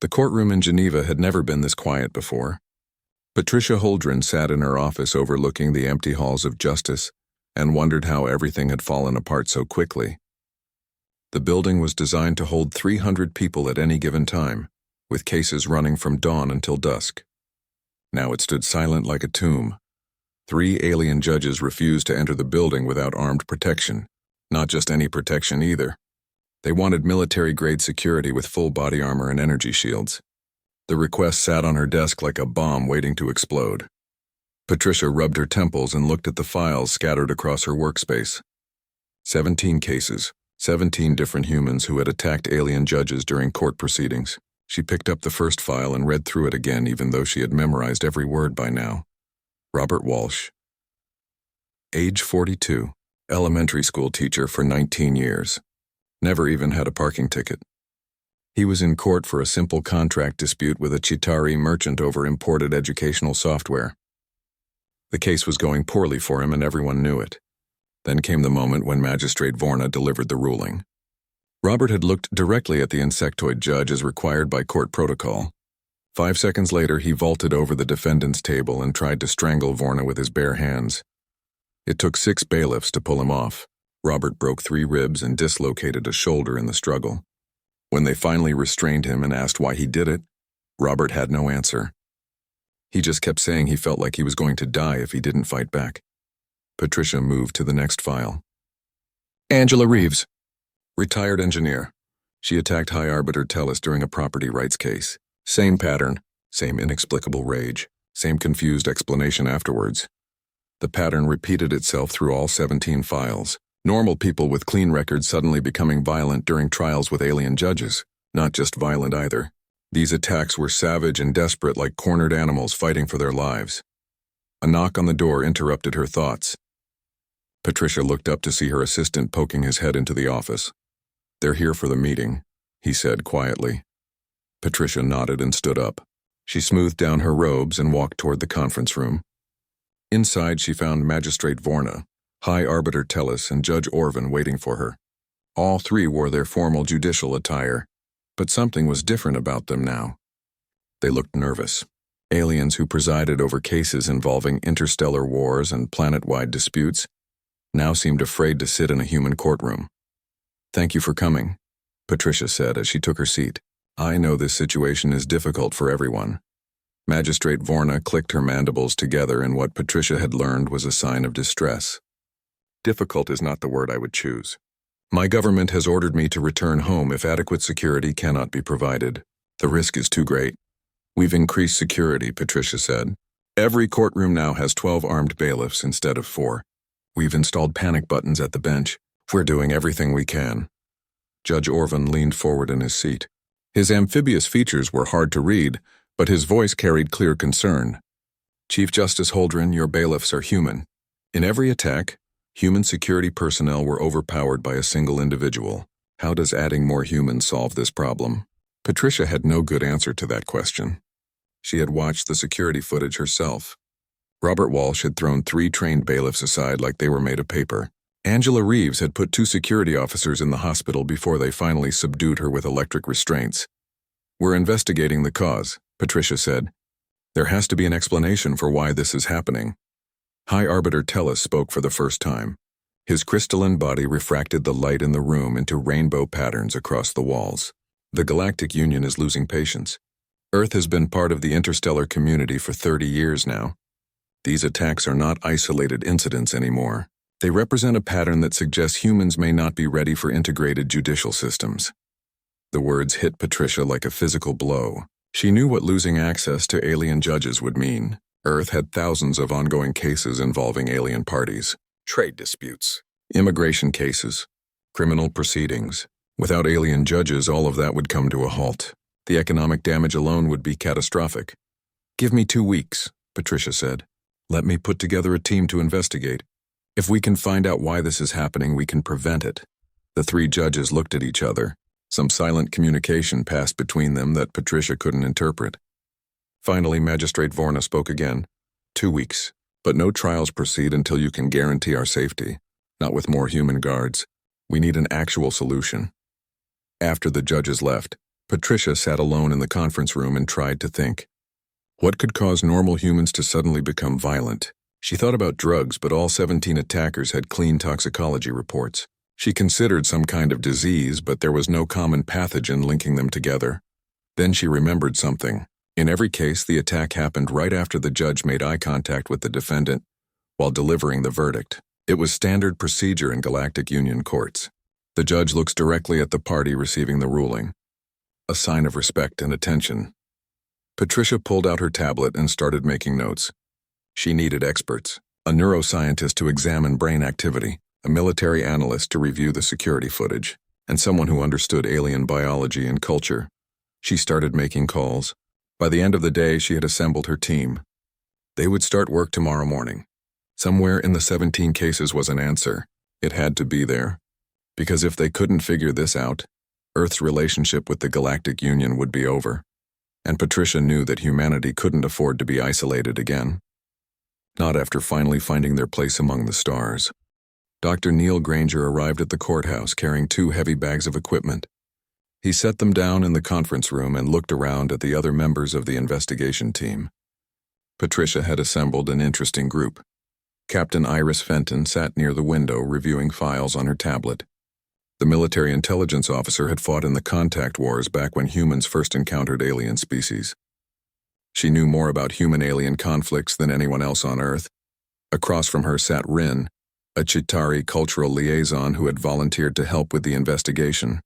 The courtroom in Geneva had never been this quiet before. Patricia Holdren sat in her office overlooking the empty halls of justice and wondered how everything had fallen apart so quickly. The building was designed to hold 300 people at any given time, with cases running from dawn until dusk. Now it stood silent like a tomb. 3 alien judges refused to enter the building without armed protection. Not just any protection either. They wanted military-grade security with full body armor and energy shields. The request sat on her desk like a bomb waiting to explode. Patricia rubbed her temples and looked at the files scattered across her workspace. 17 cases, 17 different humans who had attacked alien judges during court proceedings. She picked up the first file and read through it again, even though she had memorized every word by now. Robert Walsh. Age 42. Elementary school teacher for 19 years. Never even had a parking ticket. He was in court for a simple contract dispute with a Chitauri merchant over imported educational software. The case was going poorly for him and everyone knew it. Then came the moment when Magistrate Vorna delivered the ruling. Robert had looked directly at the insectoid judge as required by court protocol. 5 seconds later, he vaulted over the defendant's table and tried to strangle Vorna with his bare hands. It took 6 bailiffs to pull him off. Robert broke 3 ribs and dislocated a shoulder in the struggle. When they finally restrained him and asked why he did it, Robert had no answer. He just kept saying he felt like he was going to die if he didn't fight back. Patricia moved to the next file. Angela Reeves. Retired engineer. She attacked High Arbiter Tellus during a property rights case. Same pattern, same inexplicable rage, same confused explanation afterwards. The pattern repeated itself through all 17 files. Normal people with clean records suddenly becoming violent during trials with alien judges. Not just violent either. These attacks were savage and desperate, like cornered animals fighting for their lives. A knock on the door interrupted her thoughts. Patricia looked up to see her assistant poking his head into the office. "They're here for the meeting," he said quietly. Patricia nodded and stood up. She smoothed down her robes and walked toward the conference room. Inside, she found Magistrate Vorna, High Arbiter Tellus, and Judge Orvin waiting for her. All 3 wore their formal judicial attire, but something was different about them now. They looked nervous. Aliens who presided over cases involving interstellar wars and planet-wide disputes now seemed afraid to sit in a human courtroom. "Thank you for coming," Patricia said as she took her seat. "I know this situation is difficult for everyone." Magistrate Vorna clicked her mandibles together, and what Patricia had learned was a sign of distress. "Difficult is not the word I would choose. My government has ordered me to return home if adequate security cannot be provided. The risk is too great." "We've increased security," Patricia said. "Every courtroom now has 12 armed bailiffs instead of 4. We've installed panic buttons at the bench. We're doing everything we can." Judge Orvin leaned forward in his seat. His amphibious features were hard to read, but his voice carried clear concern. "Chief Justice Holdren, your bailiffs are human. In every attack, human security personnel were overpowered by a single individual. How does adding more humans solve this problem?" Patricia had no good answer to that question. She had watched the security footage herself. Robert Walsh had thrown 3 trained bailiffs aside like they were made of paper. Angela Reeves had put 2 security officers in the hospital before they finally subdued her with electric restraints. "We're investigating the cause," Patricia said. "There has to be an explanation for why this is happening." High Arbiter Tellus spoke for the first time. His crystalline body refracted the light in the room into rainbow patterns across the walls. "The Galactic Union is losing patience. Earth has been part of the interstellar community for 30 years now. These attacks are not isolated incidents anymore. They represent a pattern that suggests humans may not be ready for integrated judicial systems." The words hit Patricia like a physical blow. She knew what losing access to alien judges would mean. Earth had thousands of ongoing cases involving alien parties, trade disputes, immigration cases, criminal proceedings. Without alien judges, all of that would come to a halt. The economic damage alone would be catastrophic. "Give me 2 weeks," Patricia said. "Let me put together a team to investigate. If we can find out why this is happening, we can prevent it." The 3 judges looked at each other. Some silent communication passed between them that Patricia couldn't interpret. Finally, Magistrate Vorna spoke again. 2 weeks, but no trials proceed until you can guarantee our safety. Not with more human guards. We need an actual solution." After the judges left, Patricia sat alone in the conference room and tried to think. What could cause normal humans to suddenly become violent? She thought about drugs, but all 17 attackers had clean toxicology reports. She considered some kind of disease, but there was no common pathogen linking them together. Then she remembered something. In every case, the attack happened right after the judge made eye contact with the defendant while delivering the verdict. It was standard procedure in Galactic Union courts. The judge looks directly at the party receiving the ruling. A sign of respect and attention. Patricia pulled out her tablet and started making notes. She needed experts, a neuroscientist to examine brain activity, a military analyst to review the security footage, and someone who understood alien biology and culture. She started making calls. By the end of the day, she had assembled her team. They would start work tomorrow morning. Somewhere in the 17 cases was an answer. It had to be there. Because if they couldn't figure this out, Earth's relationship with the Galactic Union would be over. And Patricia knew that humanity couldn't afford to be isolated again. Not after finally finding their place among the stars. Dr. Neil Granger arrived at the courthouse carrying 2 heavy bags of equipment. He set them down in the conference room and looked around at the other members of the investigation team. Patricia had assembled an interesting group. Captain Iris Fenton sat near the window reviewing files on her tablet. The military intelligence officer had fought in the contact wars back when humans first encountered alien species. She knew more about human-alien conflicts than anyone else on Earth. Across from her sat Rin, a Chitauri cultural liaison who had volunteered to help with the investigation.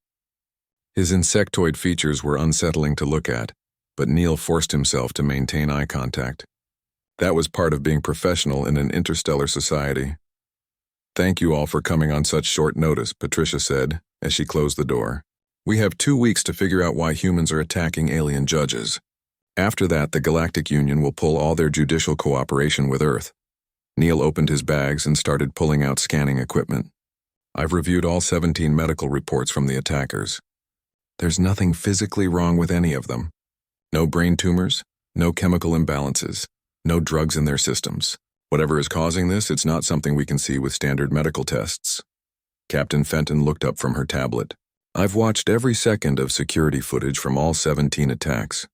His insectoid features were unsettling to look at, but Neil forced himself to maintain eye contact. That was part of being professional in an interstellar society. "Thank you all for coming on such short notice," Patricia said, as she closed the door. "We have 2 weeks to figure out why humans are attacking alien judges. After that, the Galactic Union will pull all their judicial cooperation with Earth." Neil opened his bags and started pulling out scanning equipment. "I've reviewed all 17 medical reports from the attackers. There's nothing physically wrong with any of them. No brain tumors, no chemical imbalances, no drugs in their systems. Whatever is causing this, it's not something we can see with standard medical tests." Captain Fenton looked up from her tablet. "I've watched every second of security footage from all 17 attacks.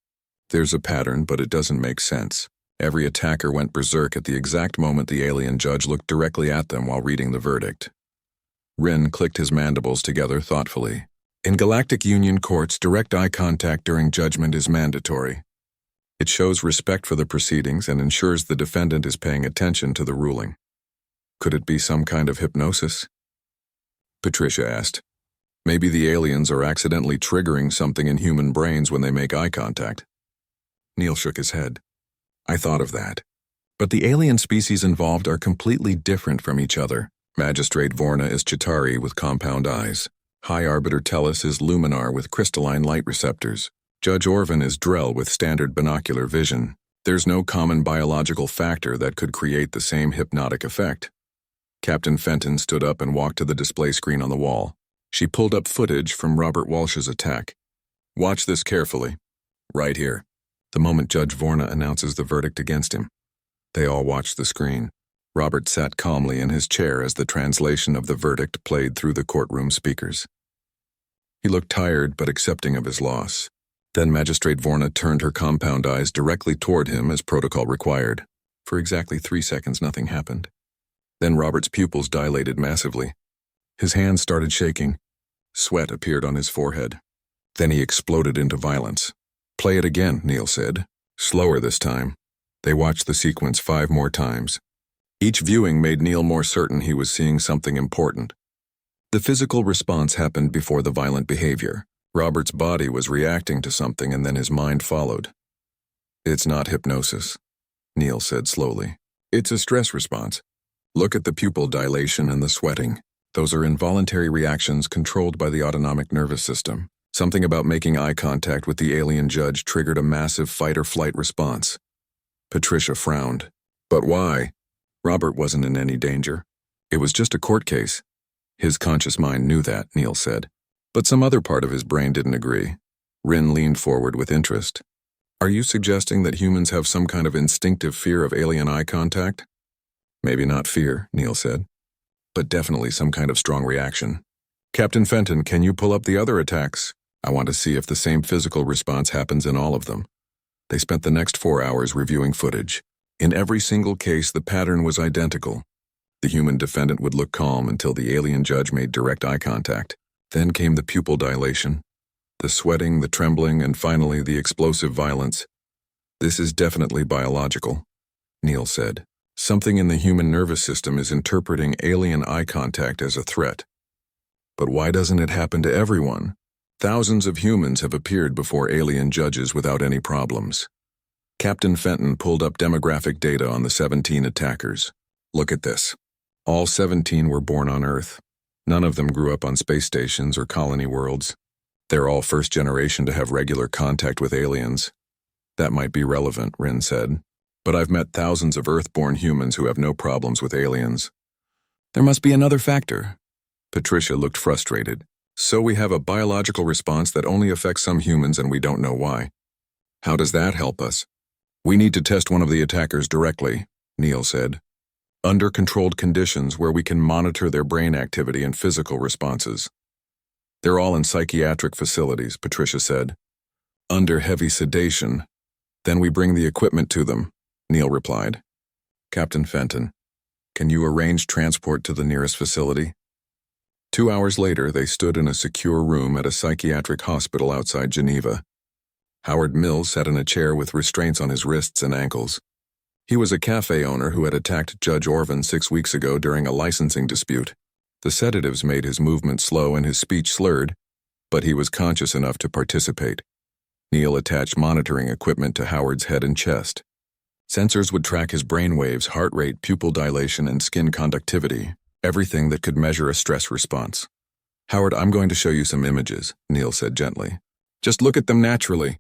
There's a pattern, but it doesn't make sense. Every attacker went berserk at the exact moment the alien judge looked directly at them while reading the verdict." Rin clicked his mandibles together thoughtfully. "In Galactic Union courts, direct eye contact during judgment is mandatory. It shows respect for the proceedings and ensures the defendant is paying attention to the ruling." "Could it be some kind of hypnosis?" Patricia asked. "Maybe the aliens are accidentally triggering something in human brains when they make eye contact." Neil shook his head. "I thought of that. But the alien species involved are completely different from each other. Magistrate Vorna is Chitauri with compound eyes. High Arbiter Tellus is Luminar with crystalline light receptors. Judge Orvin is Drell with standard binocular vision. There's no common biological factor that could create the same hypnotic effect." Captain Fenton stood up and walked to the display screen on the wall. She pulled up footage from Robert Walsh's attack. "Watch this carefully. Right here." The moment Judge Vorna announces the verdict against him. They all watched the screen. Robert sat calmly in his chair as the translation of the verdict played through the courtroom speakers. He looked tired but accepting of his loss. Then Magistrate Vorna turned her compound eyes directly toward him as protocol required. For exactly 3 seconds, nothing happened. Then Robert's pupils dilated massively. His hands started shaking. Sweat appeared on his forehead. Then he exploded into violence. "Play it again," Neil said. "Slower this time." They watched the sequence 5 more times. Each viewing made Neil more certain he was seeing something important. The physical response happened before the violent behavior. Robert's body was reacting to something and then his mind followed. "It's not hypnosis," Neil said slowly. "It's a stress response. Look at the pupil dilation and the sweating. Those are involuntary reactions controlled by the autonomic nervous system. Something about making eye contact with the alien judge triggered a massive fight-or-flight response." Patricia frowned. "But why?" Robert wasn't in any danger. It was just a court case. His conscious mind knew that, Neil said. But some other part of his brain didn't agree. Rin leaned forward with interest. "Are you suggesting that humans have some kind of instinctive fear of alien eye contact?" "Maybe not fear," Neil said, "but definitely some kind of strong reaction. Captain Fenton, can you pull up the other attacks?" I want to see if the same physical response happens in all of them. They spent the next 4 hours reviewing footage. In every single case, the pattern was identical. The human defendant would look calm until the alien judge made direct eye contact. Then came the pupil dilation, the sweating, the trembling, and finally the explosive violence. This is definitely biological, Neil said. Something in the human nervous system is interpreting alien eye contact as a threat. But why doesn't it happen to everyone? Thousands of humans have appeared before alien judges without any problems. Captain Fenton pulled up demographic data on the 17 attackers. Look at this. All 17 were born on Earth. None of them grew up on space stations or colony worlds. They're all first generation to have regular contact with aliens. That might be relevant, Rin said. But I've met thousands of Earth-born humans who have no problems with aliens. There must be another factor. Patricia looked frustrated. So we have a biological response that only affects some humans and we don't know why. How does that help us? We need to test one of the attackers directly, Neil said. Under controlled conditions where we can monitor their brain activity and physical responses. They're all in psychiatric facilities, Patricia said. Under heavy sedation. Then we bring the equipment to them, Neil replied. Captain Fenton, can you arrange transport to the nearest facility? 2 hours later, they stood in a secure room at a psychiatric hospital outside Geneva. Howard Mills sat in a chair with restraints on his wrists and ankles. He was a cafe owner who had attacked Judge Orvin 6 weeks ago during a licensing dispute. The sedatives made his movement slow and his speech slurred, but he was conscious enough to participate. Neil attached monitoring equipment to Howard's head and chest. Sensors would track his brain waves, heart rate, pupil dilation, and skin conductivity, everything that could measure a stress response. Howard, I'm going to show you some images, Neil said gently. Just look at them naturally.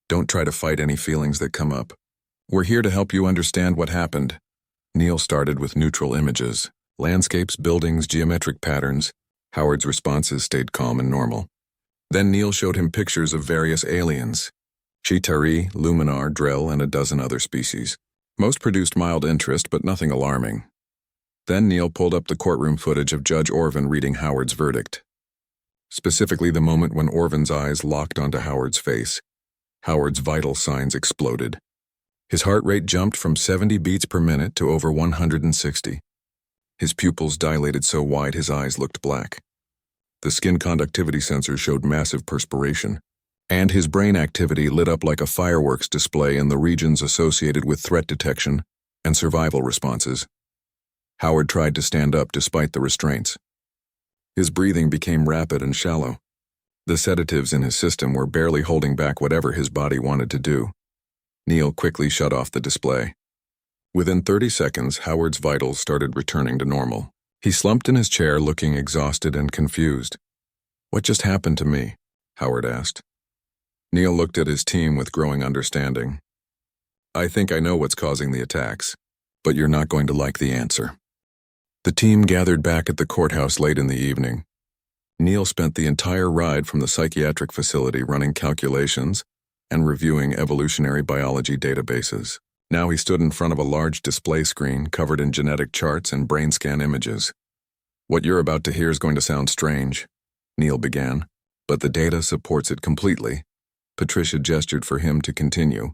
Don't try to fight any feelings that come up. We're here to help you understand what happened. Neil started with neutral images, landscapes, buildings, geometric patterns. Howard's responses stayed calm and normal. Then Neil showed him pictures of various aliens. Chitauri, Luminar, Drell, and a dozen other species. Most produced mild interest, but nothing alarming. Then Neil pulled up the courtroom footage of Judge Orvin reading Howard's verdict. Specifically the moment when Orvin's eyes locked onto Howard's face. Howard's vital signs exploded. His heart rate jumped from 70 beats per minute to over 160. His pupils dilated so wide his eyes looked black. The skin conductivity sensor showed massive perspiration, and his brain activity lit up like a fireworks display in the regions associated with threat detection and survival responses. Howard tried to stand up despite the restraints. His breathing became rapid and shallow. The sedatives in his system were barely holding back whatever his body wanted to do. Neil quickly shut off the display. Within 30 seconds, Howard's vitals started returning to normal. He slumped in his chair looking exhausted and confused. What just happened to me? Howard asked. Neil looked at his team with growing understanding. I think I know what's causing the attacks, but you're not going to like the answer. The team gathered back at the courthouse late in the evening. Neil spent the entire ride from the psychiatric facility running calculations and reviewing evolutionary biology databases. Now he stood in front of a large display screen covered in genetic charts and brain scan images. What you're about to hear is going to sound strange, Neil began, but the data supports it completely. Patricia gestured for him to continue.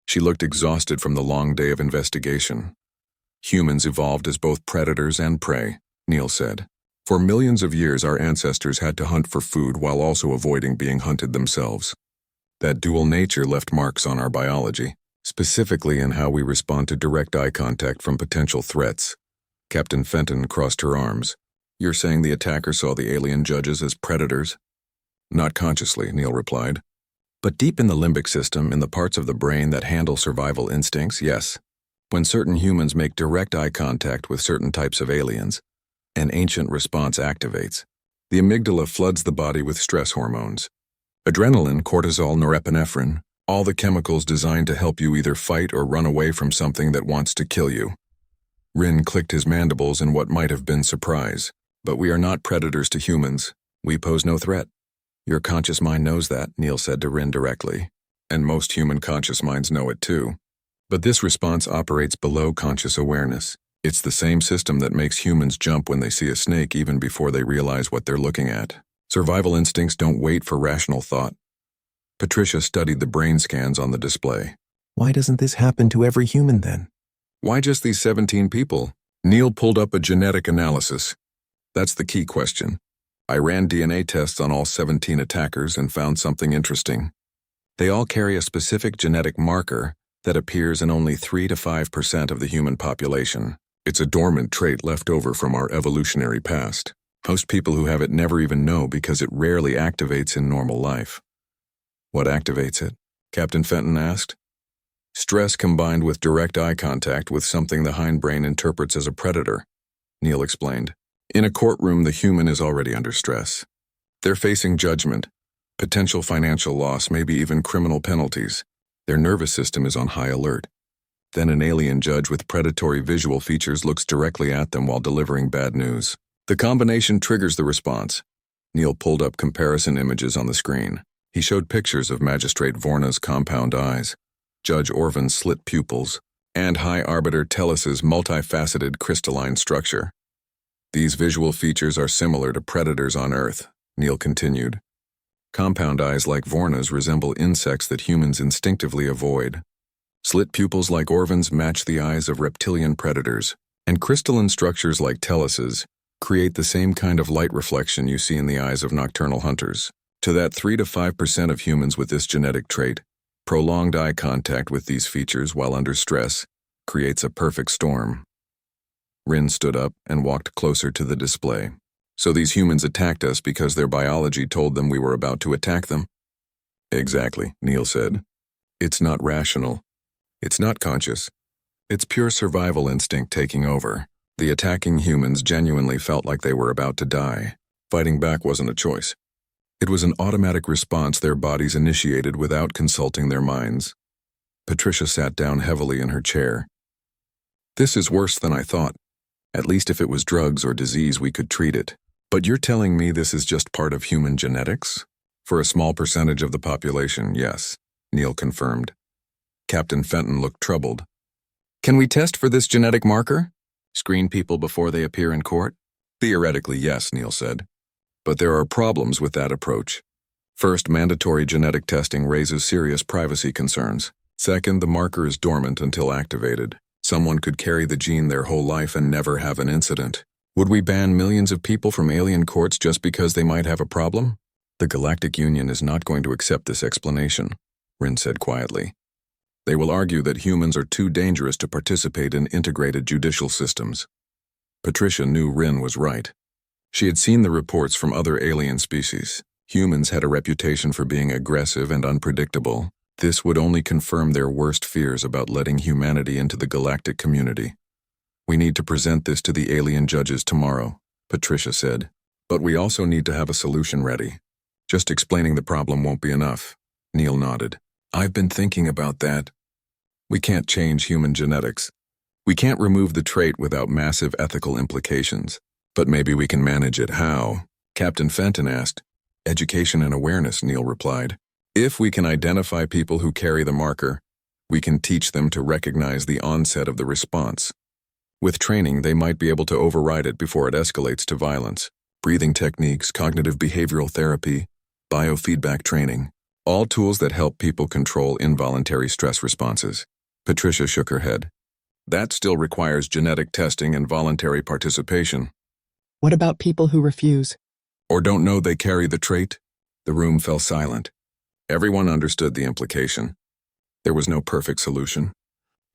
She looked exhausted from the long day of investigation. Humans evolved as both predators and prey, Neil said. For millions of years, our ancestors had to hunt for food while also avoiding being hunted themselves. That dual nature left marks on our biology, specifically in how we respond to direct eye contact from potential threats. Captain Fenton crossed her arms. You're saying the attacker saw the alien judges as predators? Not consciously, Neil replied. But deep in the limbic system, in the parts of the brain that handle survival instincts, yes. When certain humans make direct eye contact with certain types of aliens, an ancient response activates. The amygdala floods the body with stress hormones. Adrenaline, cortisol, norepinephrine, all the chemicals designed to help you either fight or run away from something that wants to kill you. Rin clicked his mandibles in what might have been surprise. But we are not predators to humans. We pose no threat. Your conscious mind knows that, Neil said to Rin directly. And most human conscious minds know it too. But this response operates below conscious awareness. It's the same system that makes humans jump when they see a snake even before they realize what they're looking at. Survival instincts don't wait for rational thought. Patricia studied the brain scans on the display. Why doesn't this happen to every human then? Why just these 17 people? Neil pulled up a genetic analysis. That's the key question. I ran DNA tests on all 17 attackers and found something interesting. They all carry a specific genetic marker that appears in only 3 to 5% of the human population. It's a dormant trait left over from our evolutionary past. Most people who have it never even know because it rarely activates in normal life. What activates it? Captain Fenton asked. Stress combined with direct eye contact with something the hindbrain interprets as a predator, Neil explained. In a courtroom, the human is already under stress. They're facing judgment, potential financial loss, maybe even criminal penalties. Their nervous system is on high alert. Then an alien judge with predatory visual features looks directly at them while delivering bad news. The combination triggers the response. Neil pulled up comparison images on the screen. He showed pictures of Magistrate Vorna's compound eyes, Judge Orvan's slit pupils, and High Arbiter Tellus's multifaceted crystalline structure. These visual features are similar to predators on Earth, Neil continued. Compound eyes like Vorna's resemble insects that humans instinctively avoid. Slit pupils like Orvan's match the eyes of reptilian predators, and crystalline structures like Tellus's create the same kind of light reflection you see in the eyes of nocturnal hunters. To that 3 to 5% of humans with this genetic trait, prolonged eye contact with these features while under stress creates a perfect storm. Rin stood up and walked closer to the display. So these humans attacked us because their biology told them we were about to attack them? Exactly, Neil said. It's not rational. It's not conscious. It's pure survival instinct taking over. The attacking humans genuinely felt like they were about to die. Fighting back wasn't a choice. It was an automatic response their bodies initiated without consulting their minds. Patricia sat down heavily in her chair. This is worse than I thought. At least if it was drugs or disease, we could treat it. But you're telling me this is just part of human genetics? For a small percentage of the population, yes, Neil confirmed. Captain Fenton looked troubled. Can we test for this genetic marker? Screen people before they appear in court? Theoretically, yes, Neil said. But there are problems with that approach. First, mandatory genetic testing raises serious privacy concerns. Second, the marker is dormant until activated. Someone could carry the gene their whole life and never have an incident. Would we ban millions of people from alien courts just because they might have a problem? The Galactic Union is not going to accept this explanation, Rin said quietly. They will argue that humans are too dangerous to participate in integrated judicial systems. Patricia knew Rin was right. She had seen the reports from other alien species. Humans had a reputation for being aggressive and unpredictable. This would only confirm their worst fears about letting humanity into the galactic community. We need to present this to the alien judges tomorrow, Patricia said. But we also need to have a solution ready. Just explaining the problem won't be enough, Neil nodded. I've been thinking about that. We can't change human genetics. We can't remove the trait without massive ethical implications. But maybe we can manage it. How? Captain Fenton asked. Education and awareness, Neil replied. If we can identify people who carry the marker, we can teach them to recognize the onset of the response. With training, they might be able to override it before it escalates to violence. Breathing techniques, cognitive behavioral therapy, biofeedback training, all tools that help people control involuntary stress responses. Patricia shook her head. That still requires genetic testing and voluntary participation. What about people who refuse? Or don't know they carry the trait? The room fell silent. Everyone understood the implication. There was no perfect solution.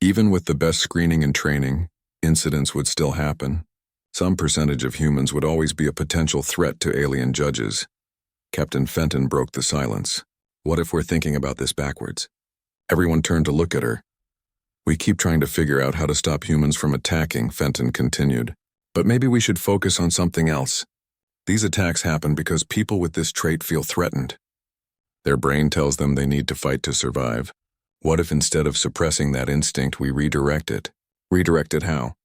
Even with the best screening and training, incidents would still happen. Some percentage of humans would always be a potential threat to alien judges. Captain Fenton broke the silence. What if we're thinking about this backwards? Everyone turned to look at her. We keep trying to figure out how to stop humans from attacking, Fenton continued. But maybe we should focus on something else. These attacks happen because people with this trait feel threatened. Their brain tells them they need to fight to survive. What if instead of suppressing that instinct, we redirect it? Redirect it how?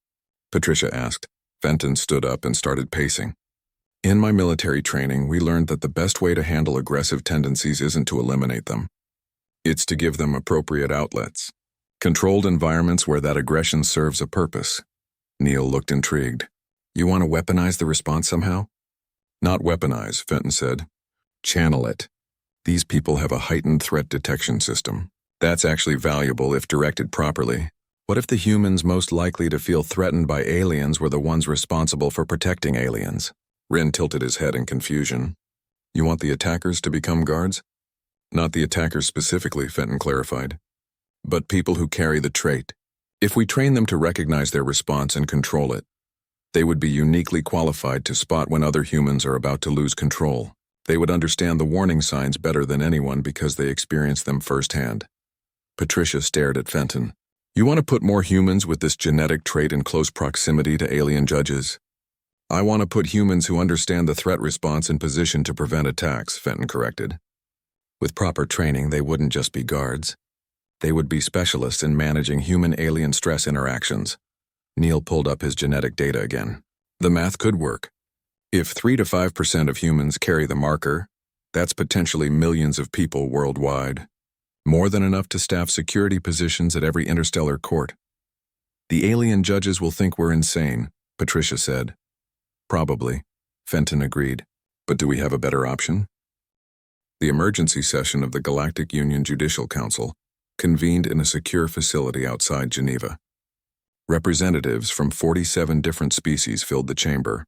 Patricia asked. Fenton stood up and started pacing. In my military training, we learned that the best way to handle aggressive tendencies isn't to eliminate them. It's to give them appropriate outlets. Controlled environments where that aggression serves a purpose. Neil looked intrigued. You want to weaponize the response somehow? Not weaponize, Fenton said. Channel it. These people have a heightened threat detection system. That's actually valuable if directed properly. What if the humans most likely to feel threatened by aliens were the ones responsible for protecting aliens? Rin tilted his head in confusion. You want the attackers to become guards? Not the attackers specifically, Fenton clarified, but people who carry the trait. If we train them to recognize their response and control it, they would be uniquely qualified to spot when other humans are about to lose control. They would understand the warning signs better than anyone because they experienced them firsthand. Patricia stared at Fenton. You want to put more humans with this genetic trait in close proximity to alien judges? I want to put humans who understand the threat response in position to prevent attacks, Fenton corrected. With proper training, they wouldn't just be guards. They would be specialists in managing human-alien stress interactions. Neil pulled up his genetic data again. The math could work. If 3 to 5% of humans carry the marker, that's potentially millions of people worldwide. More than enough to staff security positions at every interstellar court. The alien judges will think we're insane, Patricia said. Probably, Fenton agreed. But do we have a better option? The emergency session of the Galactic Union Judicial Council convened in a secure facility outside Geneva. Representatives from 47 different species filled the chamber,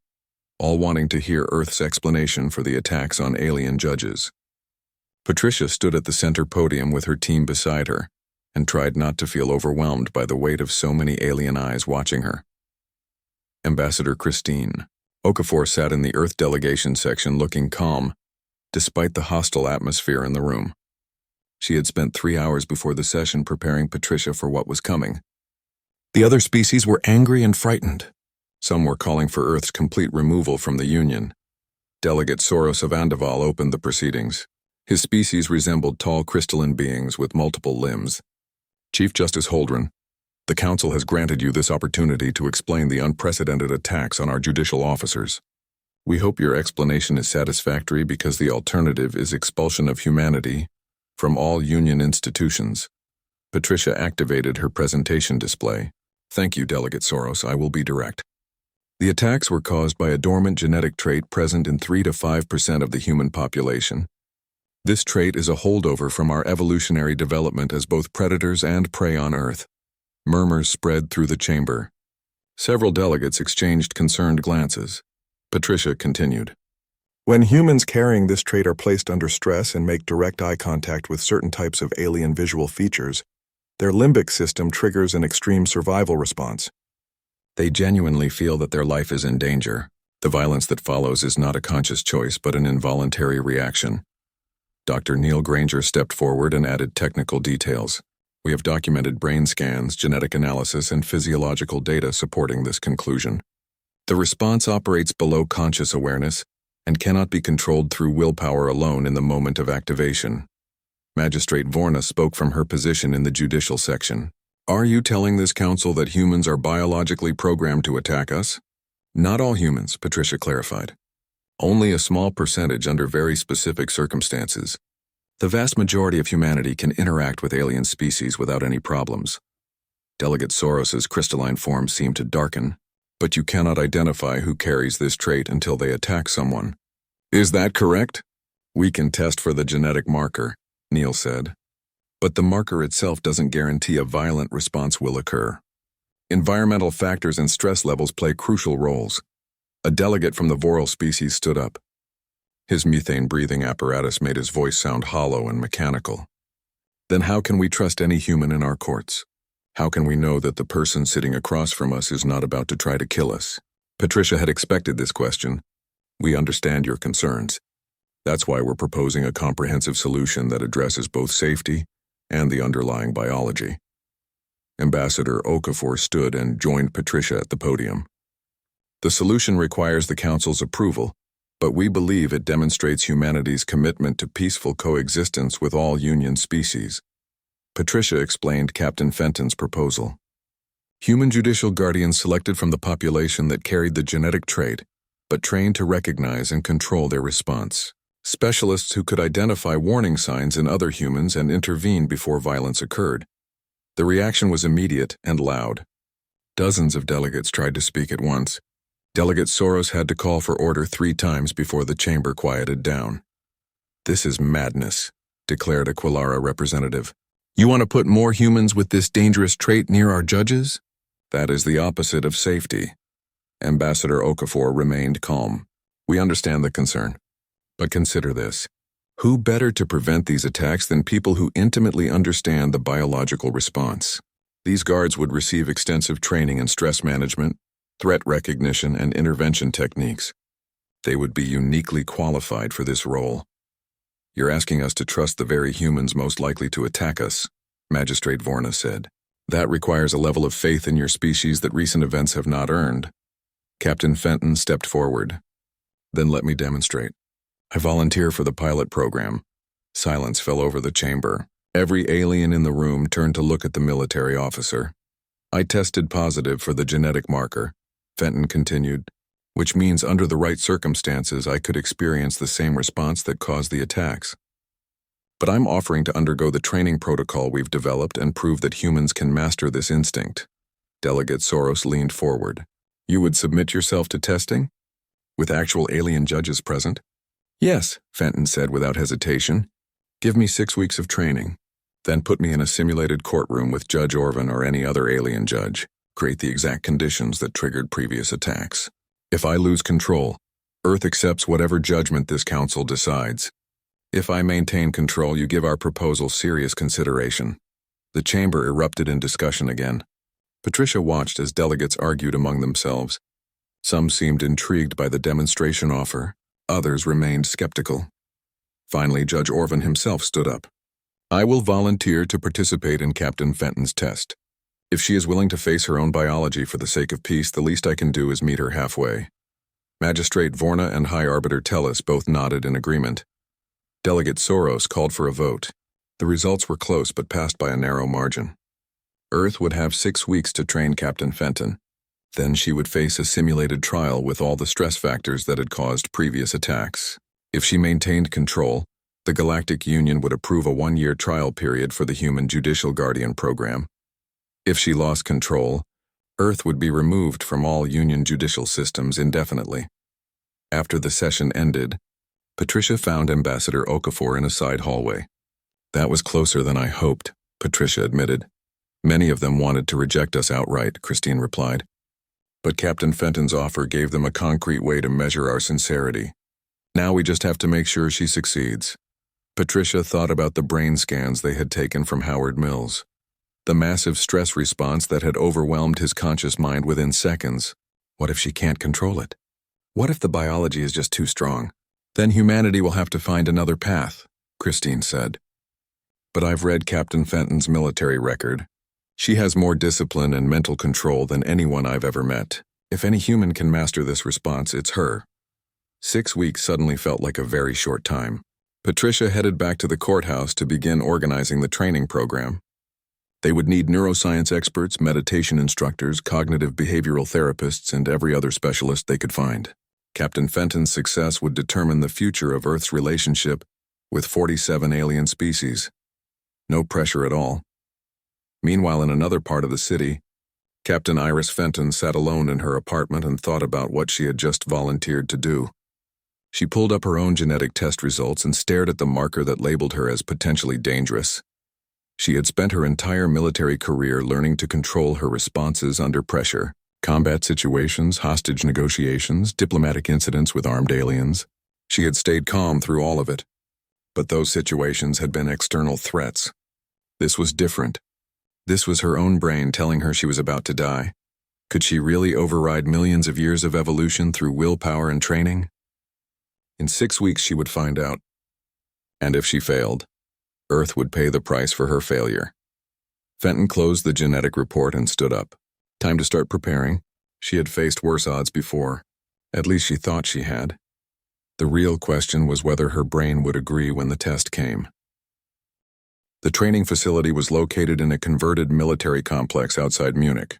all wanting to hear Earth's explanation for the attacks on alien judges. Patricia stood at the center podium with her team beside her and tried not to feel overwhelmed by the weight of so many alien eyes watching her. Ambassador Christine Okafor sat in the Earth delegation section looking calm, despite the hostile atmosphere in the room. She had spent 3 hours before the session preparing Patricia for what was coming. The other species were angry and frightened. Some were calling for Earth's complete removal from the Union. Delegate Soros of Andival opened the proceedings. His species resembled tall crystalline beings with multiple limbs. Chief Justice Holdren, the Council has granted you this opportunity to explain the unprecedented attacks on our judicial officers. We hope your explanation is satisfactory because the alternative is expulsion of humanity from all Union institutions. Patricia activated her presentation display. Thank you, Delegate Soros. I will be direct. The attacks were caused by a dormant genetic trait present in 3 to 5% of the human population. This trait is a holdover from our evolutionary development as both predators and prey on Earth. Murmurs spread through the chamber. Several delegates exchanged concerned glances. Patricia continued. When humans carrying this trait are placed under stress and make direct eye contact with certain types of alien visual features, their limbic system triggers an extreme survival response. They genuinely feel that their life is in danger. The violence that follows is not a conscious choice but an involuntary reaction. Dr. Neil Granger stepped forward and added technical details. We have documented brain scans, genetic analysis, and physiological data supporting this conclusion. The response operates below conscious awareness and cannot be controlled through willpower alone in the moment of activation. Magistrate Vorna spoke from her position in the judicial section. Are you telling this council that humans are biologically programmed to attack us? Not all humans, Patricia clarified. Only a small percentage under very specific circumstances. The vast majority of humanity can interact with alien species without any problems. Delegate Soros's crystalline form seemed to darken, but you cannot identify who carries this trait until they attack someone. Is that correct? We can test for the genetic marker, Neil said. But the marker itself doesn't guarantee a violent response will occur. Environmental factors and stress levels play crucial roles. A delegate from the Voral species stood up. His methane-breathing apparatus made his voice sound hollow and mechanical. Then how can we trust any human in our courts? How can we know that the person sitting across from us is not about to try to kill us? Patricia had expected this question. We understand your concerns. That's why we're proposing a comprehensive solution that addresses both safety and the underlying biology. Ambassador Okafor stood and joined Patricia at the podium. The solution requires the Council's approval, but we believe it demonstrates humanity's commitment to peaceful coexistence with all Union species. Patricia explained Captain Fenton's proposal. Human judicial guardians selected from the population that carried the genetic trait, but trained to recognize and control their response. Specialists who could identify warning signs in other humans and intervene before violence occurred. The reaction was immediate and loud. Dozens of delegates tried to speak at once, Delegate Soros had to call for order 3 times before the chamber quieted down. "This is madness," declared a Quellara representative. "You want to put more humans with this dangerous trait near our judges? That is the opposite of safety." Ambassador Okafor remained calm. "We understand the concern. But consider this. Who better to prevent these attacks than people who intimately understand the biological response? These guards would receive extensive training in stress management, threat recognition, and intervention techniques. They would be uniquely qualified for this role. You're asking us to trust the very humans most likely to attack us," Magistrate Vorna said. "That requires a level of faith in your species that recent events have not earned." Captain Fenton stepped forward. "Then let me demonstrate. I volunteer for the pilot program." Silence fell over the chamber. Every alien in the room turned to look at the military officer. "I tested positive for the genetic marker," Fenton continued, "which means under the right circumstances I could experience the same response that caused the attacks. But I'm offering to undergo the training protocol we've developed and prove that humans can master this instinct." Delegate Soros leaned forward. "You would submit yourself to testing? With actual alien judges present?" "Yes," Fenton said without hesitation. "Give me 6 weeks of training. Then put me in a simulated courtroom with Judge Orvin or any other alien judge. Create the exact conditions that triggered previous attacks. If I lose control, Earth accepts whatever judgment this council decides. If I maintain control, you give our proposal serious consideration." The chamber erupted in discussion again. Patricia watched as delegates argued among themselves. Some seemed intrigued by the demonstration offer. Others remained skeptical. Finally, Judge Orvin himself stood up. "I will volunteer to participate in Captain Fenton's test. If she is willing to face her own biology for the sake of peace, the least I can do is meet her halfway." Magistrate Vorna and High Arbiter Tellus both nodded in agreement. Delegate Soros called for a vote. The results were close but passed by a narrow margin. Earth would have 6 weeks to train Captain Fenton. Then she would face a simulated trial with all the stress factors that had caused previous attacks. If she maintained control, the Galactic Union would approve a 1-year trial period for the Human Judicial Guardian program. If she lost control, Earth would be removed from all Union judicial systems indefinitely. After the session ended, Patricia found Ambassador Okafor in a side hallway. "That was closer than I hoped," Patricia admitted. "Many of them wanted to reject us outright," Christine replied. "But Captain Fenton's offer gave them a concrete way to measure our sincerity. Now we just have to make sure she succeeds." Patricia thought about the brain scans they had taken from Howard Mills. The massive stress response that had overwhelmed his conscious mind within seconds. What if she can't control it? What if the biology is just too strong? "Then humanity will have to find another path," Christine said. "But I've read Captain Fenton's military record. She has more discipline and mental control than anyone I've ever met. If any human can master this response, it's her." 6 weeks suddenly felt like a very short time. Patricia headed back to the courthouse to begin organizing the training program. They would need neuroscience experts, meditation instructors, cognitive behavioral therapists, and every other specialist they could find. Captain Fenton's success would determine the future of Earth's relationship with 47 alien species. No pressure at all. Meanwhile, in another part of the city, Captain Iris Fenton sat alone in her apartment and thought about what she had just volunteered to do. She pulled up her own genetic test results and stared at the marker that labeled her as potentially dangerous. She had spent her entire military career learning to control her responses under pressure. Combat situations, hostage negotiations, diplomatic incidents with armed aliens. She had stayed calm through all of it. But those situations had been external threats. This was different. This was her own brain telling her she was about to die. Could she really override millions of years of evolution through willpower and training? In 6 weeks she would find out. And if she failed, Earth would pay the price for her failure. Fenton closed the genetic report and stood up. Time to start preparing. She had faced worse odds before. At least she thought she had. The real question was whether her brain would agree when the test came. The training facility was located in a converted military complex outside Munich.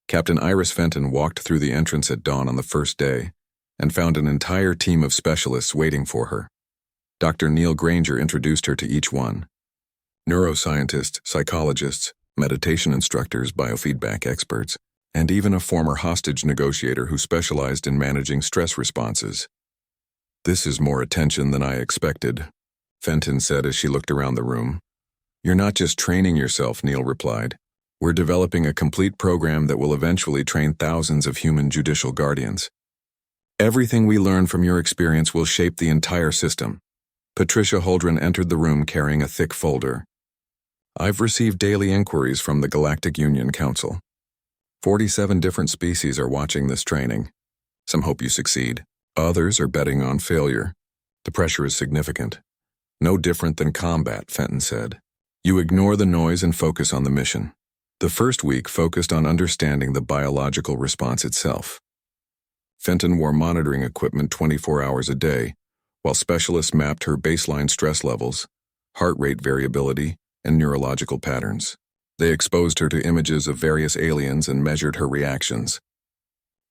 Captain Iris Fenton walked through the entrance at dawn on the first day and found an entire team of specialists waiting for her. Dr. Neil Granger introduced her to each one. Neuroscientists, psychologists, meditation instructors, biofeedback experts. and even a former hostage negotiator who specialized in managing stress responses. "This is more attention than I expected," Fenton said as she looked around the room. "You're not just training yourself," Neil replied. "We're developing a complete program that will eventually train thousands of human judicial guardians. Everything we learn from your experience will shape the entire system." Patricia Holdren entered the room carrying a thick folder. "I've received daily inquiries from the Galactic Union Council. 47 different species are watching this training. Some hope you succeed. Others are betting on failure. The pressure is significant. No different than combat," Fenton said. "You ignore the noise and focus on the mission." The first week focused on understanding the biological response itself. Fenton wore monitoring equipment 24 hours a day, while specialists mapped her baseline stress levels, heart rate variability, and neurological patterns. They exposed her to images of various aliens and measured her reactions.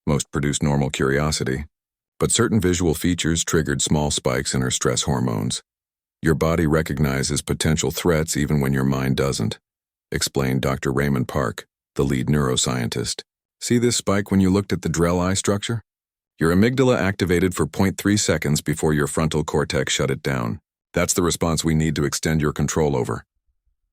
Most produced normal curiosity, but certain visual features triggered small spikes in her stress hormones. "Your body recognizes potential threats even when your mind doesn't," explained Dr. Raymond Park, the lead neuroscientist. "See this spike when you looked at the Drell eye structure? Your amygdala activated for 0.3 seconds before your frontal cortex shut it down. That's the response we need to extend your control over."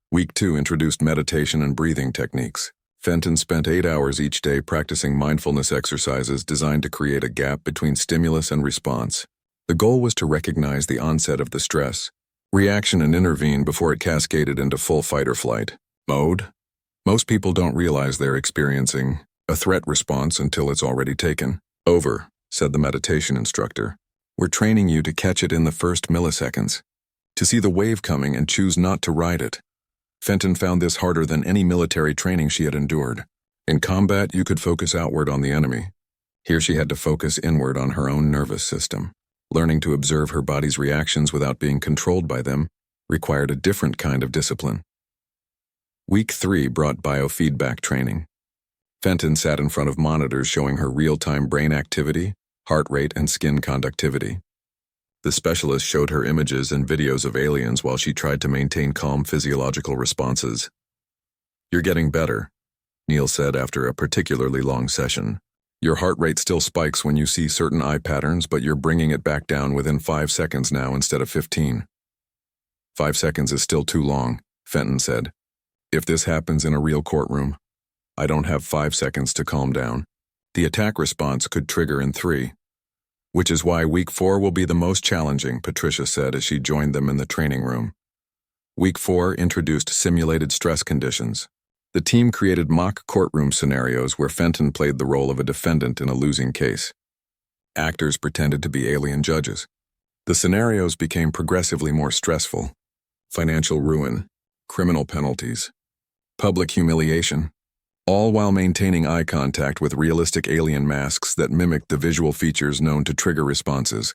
Week 2 introduced meditation and breathing techniques. Fenton spent 8 hours each day practicing mindfulness exercises designed to create a gap between stimulus and response. The goal was to recognize the onset of the stress reaction and intervene before it cascaded into full fight or flight mode. Most people don't realize they're experiencing a threat response until it's already taken over, said the meditation instructor. "We're training you to catch it in the first milliseconds, to see the wave coming and choose not to ride it." Fenton found this harder than any military training she had endured. In combat, you could focus outward on the enemy. Here she had to focus inward on her own nervous system. Learning to observe her body's reactions without being controlled by them required a different kind of discipline. Week 3 brought biofeedback training. Fenton sat in front of monitors showing her real-time brain activity, heart rate, and skin conductivity. The specialist showed her images and videos of aliens while she tried to maintain calm physiological responses. "You're getting better," Neil said after a particularly long session. "Your heart rate still spikes when you see certain eye patterns, but you're bringing it back down within 5 seconds now instead of 15. 5 seconds is still too long," Fenton said. "If this happens in a real courtroom, I don't have 5 seconds to calm down. The attack response could trigger in 3. Which is why Week 4 will be the most challenging," Patricia said as she joined them in the training room. Week 4 introduced simulated stress conditions. The team created mock courtroom scenarios where Fenton played the role of a defendant in a losing case. Actors pretended to be alien judges. The scenarios became progressively more stressful. Financial ruin, criminal penalties, public humiliation, all while maintaining eye contact with realistic alien masks that mimicked the visual features known to trigger responses.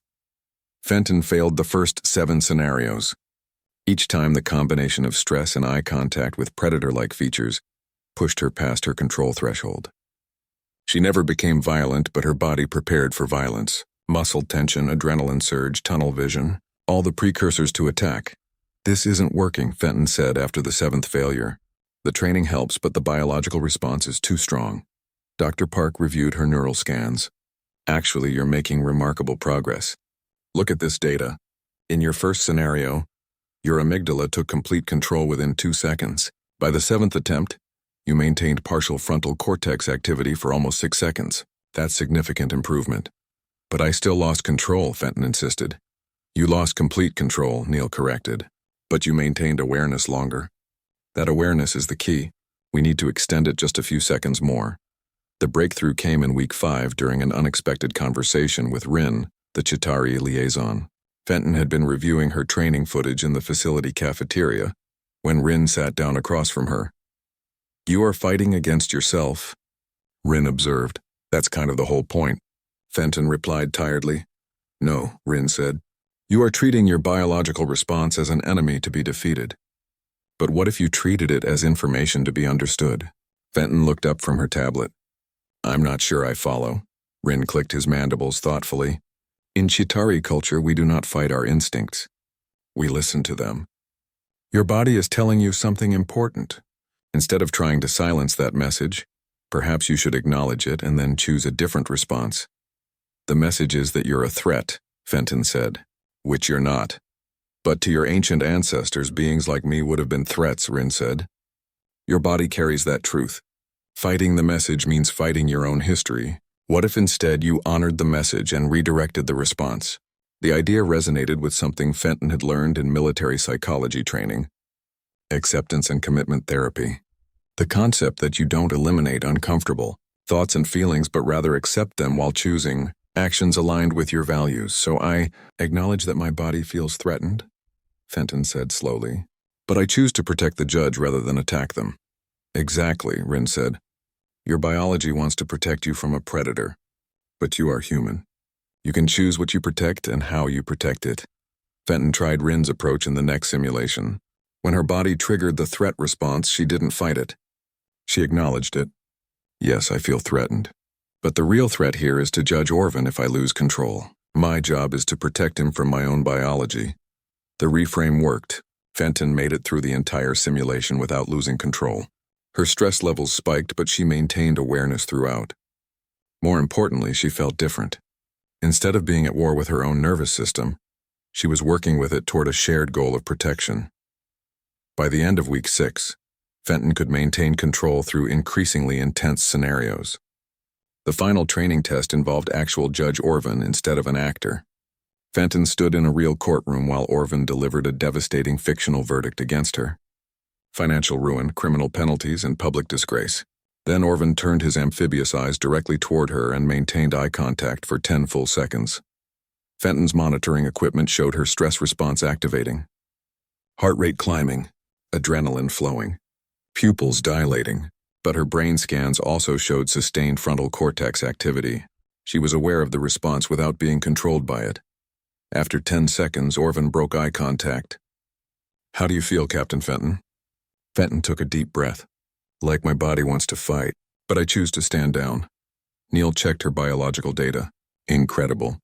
Fenton failed the first 7 scenarios. Each time the combination of stress and eye contact with predator-like features pushed her past her control threshold. She never became violent, but her body prepared for violence. Muscle tension, adrenaline surge, tunnel vision, all the precursors to attack. "This isn't working," Fenton said after the 7th failure. "The training helps, but the biological response is too strong." Dr. Park reviewed her neural scans. "Actually, you're making remarkable progress. Look at this data. In your first scenario, your amygdala took complete control within 2 seconds. By the 7th attempt, you maintained partial frontal cortex activity for almost 6 seconds. That's significant improvement." "But I still lost control," Fenton insisted. "You lost complete control," Neil corrected. "But you maintained awareness longer. That awareness is the key. We need to extend it just a few seconds more." The breakthrough came in Week 5 during an unexpected conversation with Rin, the Chitauri liaison. Fenton had been reviewing her training footage in the facility cafeteria when Rin sat down across from her. "You are fighting against yourself," Rin observed. "That's kind of the whole point," Fenton replied tiredly. "No," Rin said. "You are treating your biological response as an enemy to be defeated. But what if you treated it as information to be understood?" Fenton looked up from her tablet. "I'm not sure I follow." Rin clicked his mandibles thoughtfully. "In Chitauri culture, we do not fight our instincts. We listen to them. Your body is telling you something important. Instead of trying to silence that message, Perhaps you should acknowledge it and then choose a different response. The message is that you're a threat, Fenton said, which you're not. But to your ancient ancestors, beings like me would have been threats, Rin said. Your body carries that truth. Fighting the message means fighting your own history. What if instead you honored the message and redirected the response? The idea resonated with something Fenton had learned in military psychology training: acceptance and commitment therapy. The concept that you don't eliminate uncomfortable thoughts and feelings but rather accept them while choosing actions aligned with your values. So I acknowledge that my body feels threatened, Fenton said slowly, but I choose to protect the judge rather than attack them. Exactly, Rin said. Your biology wants to protect you from a predator, but you are human. You can choose what you protect and how you protect it. Fenton tried Rin's approach in the next simulation. When her body triggered the threat response, she didn't fight it. She acknowledged it. Yes, I feel threatened. But the real threat here is to Judge Orvin if I lose control. My job is to protect him from my own biology. The reframe worked. Fenton made it through the entire simulation without losing control. Her stress levels spiked, but she maintained awareness throughout. More importantly, she felt different. Instead of being at war with her own nervous system, she was working with it toward a shared goal of protection. By the end of week 6, Fenton could maintain control through increasingly intense scenarios. The final training test involved actual Judge Orvin instead of an actor. Fenton stood in a real courtroom while Orvin delivered a devastating fictional verdict against her: financial ruin, criminal penalties, and public disgrace. Then Orvin turned his amphibious eyes directly toward her and maintained eye contact for 10 full seconds. Fenton's monitoring equipment showed her stress response activating. Heart rate climbing, adrenaline flowing, pupils dilating, but her brain scans also showed sustained frontal cortex activity. She was aware of the response without being controlled by it. After 10 seconds, Orvin broke eye contact. How do you feel, Captain Fenton? Fenton took a deep breath. Like my body wants to fight, but I choose to stand down. Neil checked her biological data. Incredible.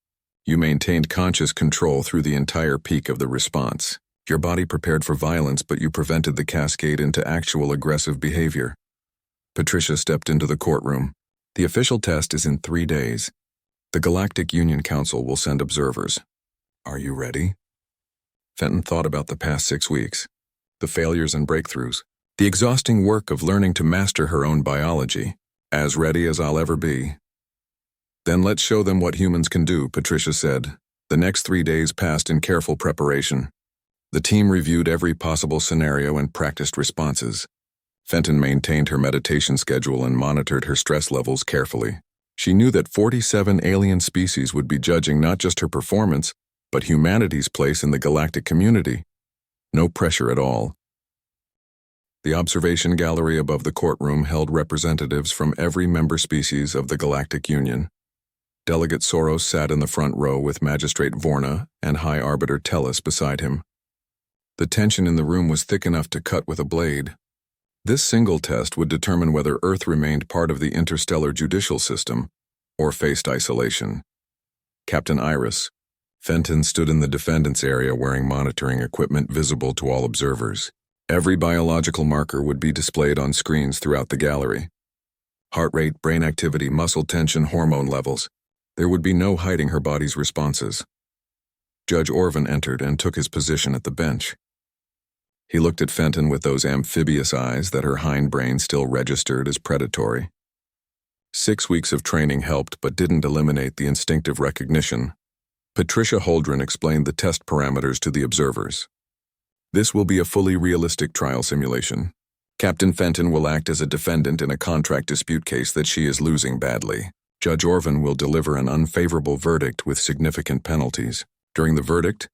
You maintained conscious control through the entire peak of the response. Your body prepared for violence, but you prevented the cascade into actual aggressive behavior. Patricia stepped into the courtroom. The official test is in 3 days. The Galactic Union Council will send observers. Are you ready? Fenton thought about the past 6 weeks. The failures and breakthroughs. The exhausting work of learning to master her own biology. As ready as I'll ever be. Then let's show them what humans can do, Patricia said. The next 3 days passed in careful preparation. The team reviewed every possible scenario and practiced responses. Fenton maintained her meditation schedule and monitored her stress levels carefully. She knew that 47 alien species would be judging not just her performance, but humanity's place in the galactic community. No pressure at all. The observation gallery above the courtroom held representatives from every member species of the Galactic Union. Delegate Soros sat in the front row with Magistrate Vorna and High Arbiter Tellus beside him. The tension in the room was thick enough to cut with a blade. This single test would determine whether Earth remained part of the interstellar judicial system or faced isolation. Captain Iris. Fenton stood in the defendant's area wearing monitoring equipment visible to all observers. Every biological marker would be displayed on screens throughout the gallery. Heart rate, brain activity, muscle tension, hormone levels. There would be no hiding her body's responses. Judge Orvin entered and took his position at the bench. He looked at Fenton with those amphibious eyes that her hindbrain still registered as predatory. 6 weeks of training helped but didn't eliminate the instinctive recognition. Patricia Holdren explained the test parameters to the observers. This will be a fully realistic trial simulation. Captain Fenton will act as a defendant in a contract dispute case that she is losing badly. Judge Orvin will deliver an unfavorable verdict with significant penalties. During the verdict,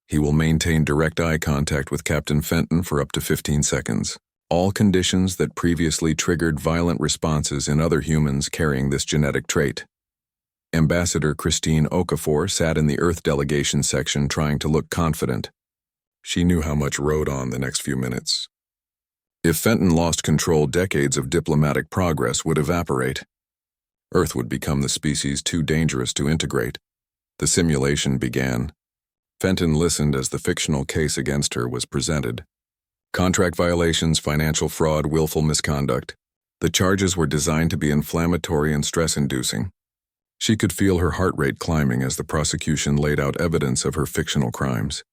he will maintain direct eye contact with Captain Fenton for up to 15 seconds. All conditions that previously triggered violent responses in other humans carrying this genetic trait. Ambassador Christine Okafor sat in the Earth delegation section trying to look confident. She knew how much rode on the next few minutes. If Fenton lost control, decades of diplomatic progress would evaporate. Earth would become the species too dangerous to integrate. The simulation began. Fenton listened as the fictional case against her was presented. Contract violations, financial fraud, willful misconduct. The charges were designed to be inflammatory and stress-inducing. She could feel her heart rate climbing as the prosecution laid out evidence of her fictional crimes.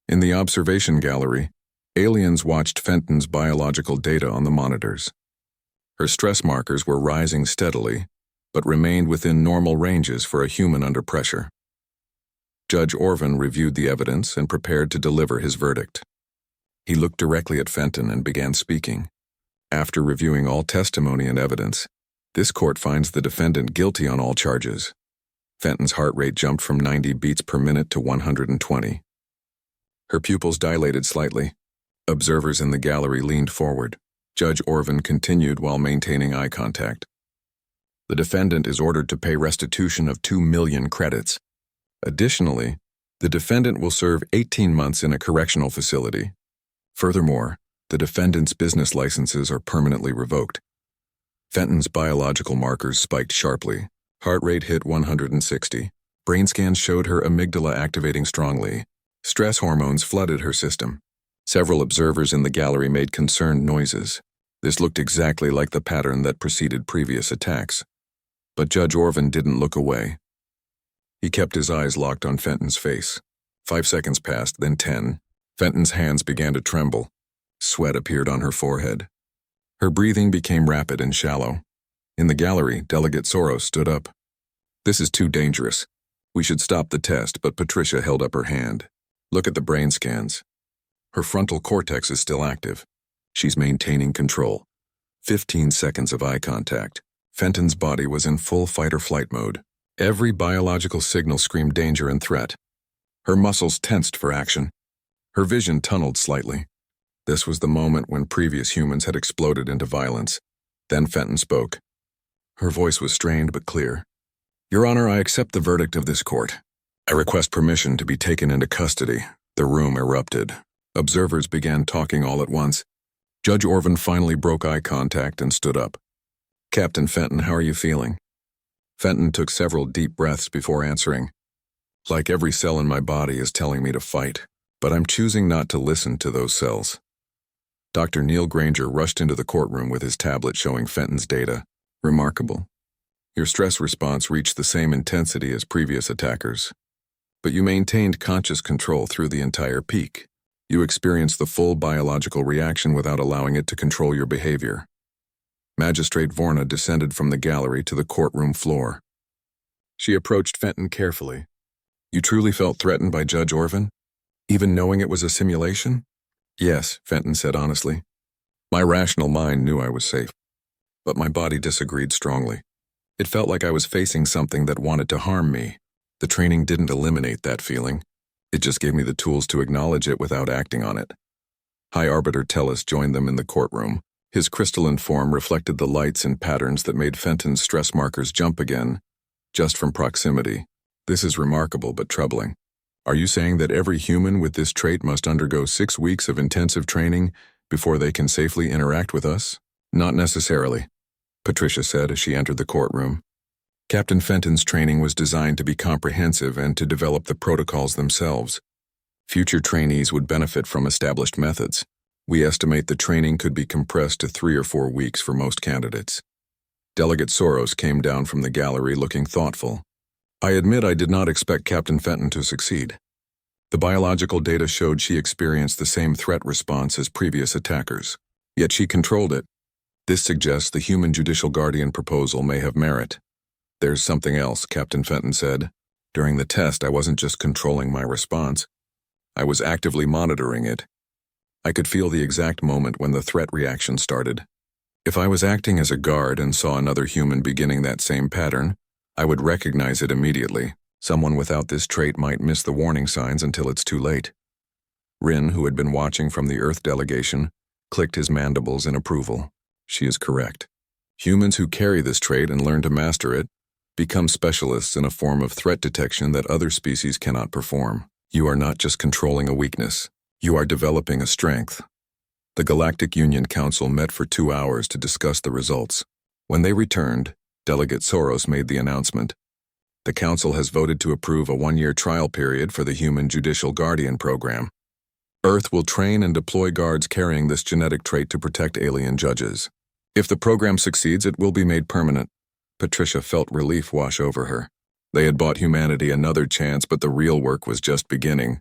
In the observation gallery, aliens watched Fenton's biological data on the monitors. Her stress markers were rising steadily, but remained within normal ranges for a human under pressure. Judge Orvin reviewed the evidence and prepared to deliver his verdict. He looked directly at Fenton and began speaking. After reviewing all testimony and evidence, this court finds the defendant guilty on all charges. Fenton's heart rate jumped from 90 beats per minute to 120. Her pupils dilated slightly. Observers in the gallery leaned forward. Judge Orvin continued while maintaining eye contact. The defendant is ordered to pay restitution of 2 million credits. Additionally, the defendant will serve 18 months in a correctional facility. Furthermore, the defendant's business licenses are permanently revoked. Fenton's biological markers spiked sharply. Heart rate hit 160. Brain scans showed her amygdala activating strongly. Stress hormones flooded her system. Several observers in the gallery made concerned noises. This looked exactly like the pattern that preceded previous attacks. But Judge Orvin didn't look away. He kept his eyes locked on Fenton's face. 5 seconds passed, then 10. Fenton's hands began to tremble. Sweat appeared on her forehead. Her breathing became rapid and shallow. In the gallery, Delegate Soros stood up. "This is too dangerous. We should stop the test," but Patricia held up her hand. "Look at the brain scans. Her frontal cortex is still active. She's maintaining control." 15 seconds of eye contact. Fenton's body was in full fight-or-flight mode. Every biological signal screamed danger and threat. Her muscles tensed for action. Her vision tunneled slightly. This was the moment when previous humans had exploded into violence. Then Fenton spoke. Her voice was strained but clear. "Your Honor, I accept the verdict of this court. I request permission to be taken into custody." The room erupted. Observers began talking all at once. Judge Orvin finally broke eye contact and stood up. "Captain Fenton, how are you feeling?" Fenton took several deep breaths before answering. "Like every cell in my body is telling me to fight, but I'm choosing not to listen to those cells." Dr. Neil Granger rushed into the courtroom with his tablet showing Fenton's data. "Remarkable. Your stress response reached the same intensity as previous attackers, but you maintained conscious control through the entire peak. You experienced the full biological reaction without allowing it to control your behavior." Magistrate Vorna descended from the gallery to the courtroom floor. She approached Fenton carefully. "You truly felt threatened by Judge Orvin, even knowing it was a simulation?" "Yes," Fenton said honestly. "My rational mind knew I was safe, but my body disagreed strongly. It felt like I was facing something that wanted to harm me. The training didn't eliminate that feeling. It just gave me the tools to acknowledge it without acting on it." High Arbiter Tellus joined them in the courtroom. His crystalline form reflected the lights and patterns that made Fenton's stress markers jump again, just from proximity. "This is remarkable but troubling. Are you saying that every human with this trait must undergo 6 weeks of intensive training before they can safely interact with us?" "Not necessarily," Patricia said as she entered the courtroom. Captain Fenton's training was designed to be comprehensive and to develop the protocols themselves. Future trainees would benefit from established methods. We estimate the training could be compressed to 3 or 4 weeks for most candidates. Delegate Soros came down from the gallery looking thoughtful. "I admit I did not expect Captain Fenton to succeed. The biological data showed she experienced the same threat response as previous attackers, yet she controlled it. This suggests the human judicial guardian proposal may have merit." "There's something else," Captain Fenton said. "During the test, I wasn't just controlling my response. I was actively monitoring it. I could feel the exact moment when the threat reaction started. If I was acting as a guard and saw another human beginning that same pattern, I would recognize it immediately. Someone without this trait might miss the warning signs until it's too late." Rin, who had been watching from the Earth delegation, clicked his mandibles in approval. She is correct. Humans who carry this trait and learn to master it become specialists in a form of threat detection that other species cannot perform. You are not just controlling a weakness. You are developing a strength. The Galactic Union Council met for 2 hours to discuss the results. When they returned, Delegate Soros made the announcement. The Council has voted to approve a 1-year trial period for the Human Judicial Guardian Program. Earth will train and deploy guards carrying this genetic trait to protect alien judges. If the program succeeds, it will be made permanent. Patricia felt relief wash over her. They had bought humanity another chance, but the real work was just beginning.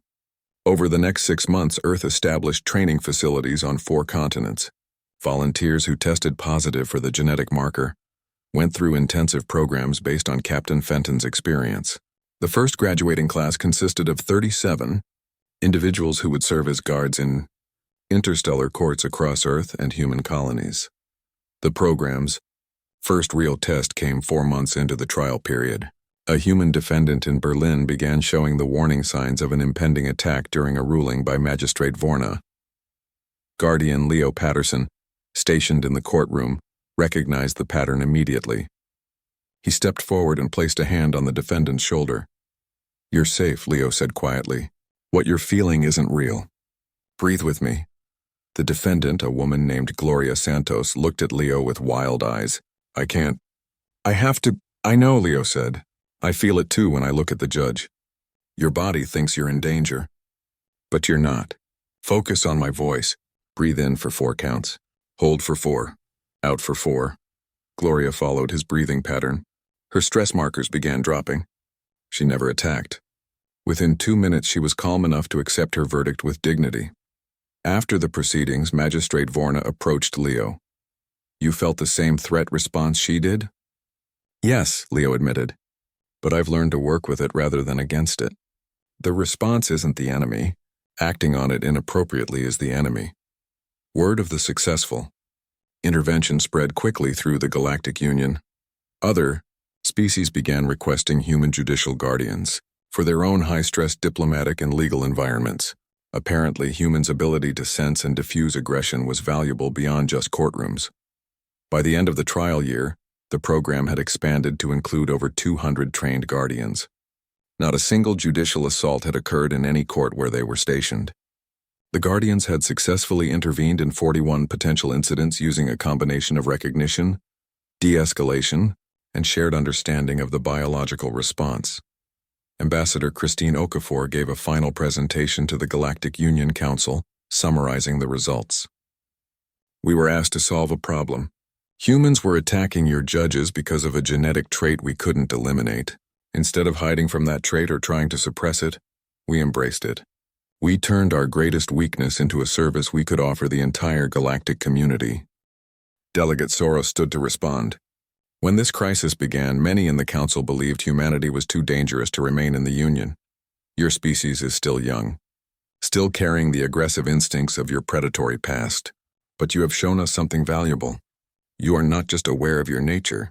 Over the next 6 months, Earth established training facilities on 4 continents. Volunteers who tested positive for the genetic marker went through intensive programs based on Captain Fenton's experience. The first graduating class consisted of 37 individuals who would serve as guards in interstellar courts across Earth and human colonies. The program's first real test came 4 months into the trial period. A human defendant in Berlin began showing the warning signs of an impending attack during a ruling by Magistrate Vorna. Guardian Leo Patterson, stationed in the courtroom, recognized the pattern immediately. He stepped forward and placed a hand on the defendant's shoulder. "You're safe," Leo said quietly. "What you're feeling isn't real. Breathe with me." The defendant, a woman named Gloria Santos, looked at Leo with wild eyes. "I can't. I have to." "I know," Leo said. "I feel it too when I look at the judge. Your body thinks you're in danger. But you're not. Focus on my voice. Breathe in for 4 counts. Hold for 4. Out for 4. Gloria followed his breathing pattern. Her stress markers began dropping. She never attacked. Within 2 minutes, she was calm enough to accept her verdict with dignity. After the proceedings, Magistrate Vorna approached Leo. "You felt the same threat response she did?" "Yes," Leo admitted. "But I've learned to work with it rather than against it. The response isn't the enemy. Acting on it inappropriately is the enemy." Word of the successful intervention spread quickly through the Galactic Union. Other species began requesting human judicial guardians for their own high-stress diplomatic and legal environments. Apparently, humans' ability to sense and diffuse aggression was valuable beyond just courtrooms. By the end of the trial year, the program had expanded to include over 200 trained guardians. Not a single judicial assault had occurred in any court where they were stationed. The guardians had successfully intervened in 41 potential incidents using a combination of recognition, de-escalation, and shared understanding of the biological response. Ambassador Christine Okafor gave a final presentation to the Galactic Union Council, summarizing the results. "We were asked to solve a problem. Humans were attacking your judges because of a genetic trait we couldn't eliminate. Instead of hiding from that trait or trying to suppress it, we embraced it. We turned our greatest weakness into a service we could offer the entire galactic community." Delegate Soros stood to respond. When this crisis began, many in the council believed humanity was too dangerous to remain in the Union. Your species is still young, still carrying the aggressive instincts of your predatory past. But you have shown us something valuable. You are not just aware of your nature.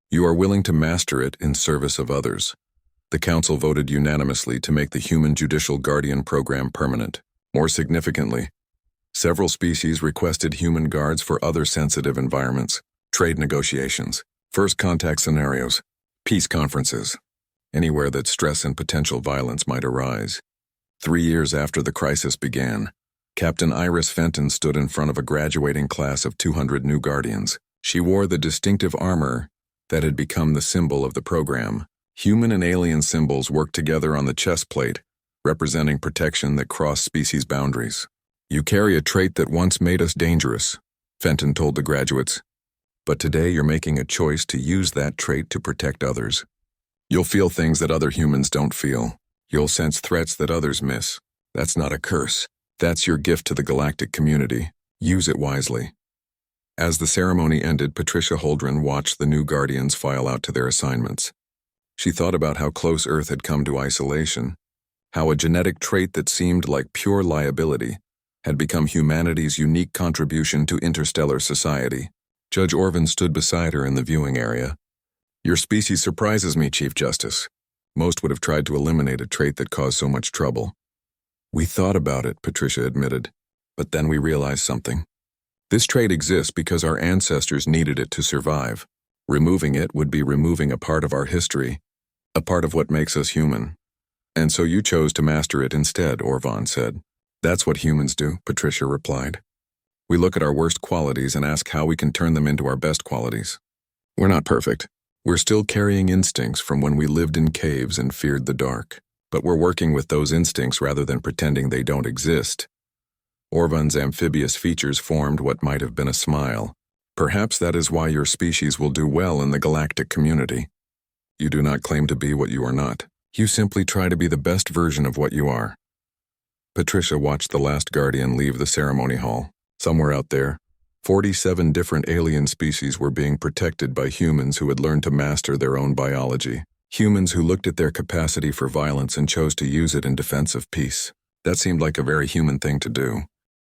You are willing to master it in service of others. The council voted unanimously to make the Human Judicial Guardian program permanent. More significantly, several species requested human guards for other sensitive environments, trade negotiations, first contact scenarios, peace conferences, anywhere that stress and potential violence might arise. 3 years after the crisis began, Captain Iris Fenton stood in front of a graduating class of 200 new guardians. She wore the distinctive armor that had become the symbol of the program. Human and alien symbols worked together on the chest plate, representing protection that crossed species boundaries. "You carry a trait that once made us dangerous," Fenton told the graduates. "But today you're making a choice to use that trait to protect others. You'll feel things that other humans don't feel. You'll sense threats that others miss. That's not a curse. That's your gift to the galactic community. Use it wisely." As the ceremony ended, Patricia Holdren watched the new guardians file out to their assignments. She thought about how close Earth had come to isolation, how a genetic trait that seemed like pure liability had become humanity's unique contribution to interstellar society. Judge Orvin stood beside her in the viewing area. "Your species surprises me, Chief Justice. Most would have tried to eliminate a trait that caused so much trouble." "We thought about it," Patricia admitted, "but then we realized something. This trait exists because our ancestors needed it to survive. Removing it would be removing a part of our history, a part of what makes us human. And so you chose to master it instead," Orvon said. "That's what humans do," Patricia replied. "We look at our worst qualities and ask how we can turn them into our best qualities. We're not perfect. We're still carrying instincts from when we lived in caves and feared the dark. But we're working with those instincts rather than pretending they don't exist." Orvon's amphibious features formed what might have been a smile. Perhaps that is why your species will do well in the galactic community. You do not claim to be what you are not. You simply try to be the best version of what you are. Patricia watched the last guardian leave the ceremony hall. Somewhere out there, 47 different alien species were being protected by humans who had learned to master their own biology. Humans who looked at their capacity for violence and chose to use it in defense of peace. That seemed like a very human thing to do.